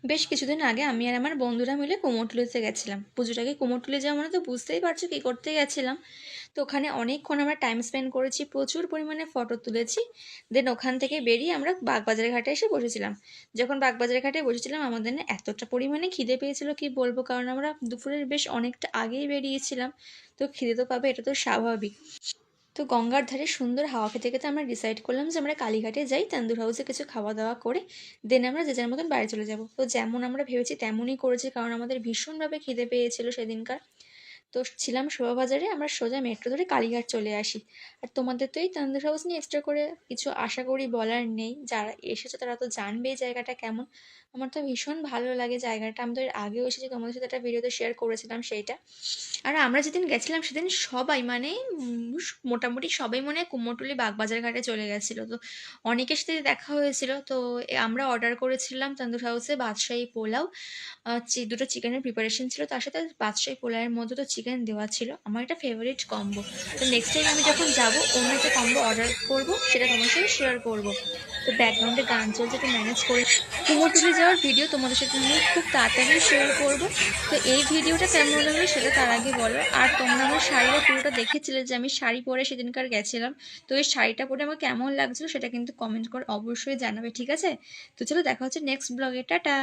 বেশ কিছুদিন আগে আমি আর আমার বন্ধুরা মিলে কুমোরটুলিতে গেছিলাম। পুজোটাকে কুমোরটুলি যাওয়া মানে তো বুঝতেই পারছো কী করতে গেছিলাম। তো ওখানে অনেকক্ষণ আমরা টাইম স্পেন্ড করেছি, প্রচুর পরিমাণে ফটো তুলেছি। দেন ওখান থেকে বেরিয়ে আমরা বাগবাজার ঘাটে এসে বসেছিলাম। যখন বাগবাজার ঘাটে বসেছিলাম আমাদের না এতটা পরিমাণে খিদে পেয়েছিল কি বলবো, কারণ আমরা দুপুরের বেশ অনেকটা আগেই বেরিয়েছিলাম। তো খিদে তো পাবে, এটা তো স্বাভাবিক। তো গঙ্গার ধারে সুন্দর হাওয়া খেতে খেতে আমরা ডিসাইড করলাম যে আমরা কালীঘাটে যাই, তান্দুর হাউসে কিছু খাওয়া দাওয়া করে দেন আমরা যে যার মতন বাড়ি চলে যাব। তো যেমন আমরা ভেবেছি তেমনই করেছি, কারণ আমাদের ভীষণভাবে খিদে পেয়েছিল সেদিনকার। তো ছিলাম শোভাবাজারে, আমরা সোজা মেট্রো ধরে কালীঘাট চলে আসি। আর তোমাদের তো এই তান্দুর হাউস নিয়ে এক্সট্রা করে কিছু আশা করি বলার নেই, যারা এসেছে তারা তো জানবে এই জায়গাটা কেমন। আমার তো ভীষণ ভালো লাগে জায়গাটা, আমি তো এর আগেও এসেছি, তোমাদের সাথে একটা ভিডিওতে শেয়ার করেছিলাম সেইটা। আর আমরা যেদিন গেছিলাম সেদিন সবাই মানে মোটামুটি সবাই মনে হয় কুমোরটুলি বাগবাজার ঘাটে চলে গেছিলো। তো অনেকের সাথে দেখা হয়েছিল। তো আমরা অর্ডার করেছিলাম তান্দুর হাউসে বাদশাহী পোলাও, দুটো চিকেনের প্রিপারেশন ছিল, তার সাথে বাদশাহী পোলাওয়ের মধ্যে তো চিকেন দেওয়া ছিল। আমার এটা ফেভারিট কম্বো। তো নেক্সট টাইম আমি যখন যাবো অন্য একটা কম্বো অর্ডার করবো, সেটা তোমার সাথে শেয়ার করবো। তো ব্যাকগ্রাউন্ডে গান চলছে, একটু ম্যানেজ করে। কুমোরটুলি যাওয়ার ভিডিও তোমাদের সাথে আমি খুব তাড়াতাড়ি শেয়ার করবো। তো এই ভিডিওটা কেমন লাগলো সেটা তার আগে বলো। আর তোমরা আমার শাড়িটা পুরোটা দেখেছিলে যে আমি শাড়ি পরে সেদিনকার গেছিলাম। তো এই শাড়িটা পরে আমার কেমন লাগছিল সেটা কিন্তু কমেন্ট করে অবশ্যই জানাবে, ঠিক আছে? তো চলো দেখা হচ্ছে নেক্সট ব্লগে, টাটা।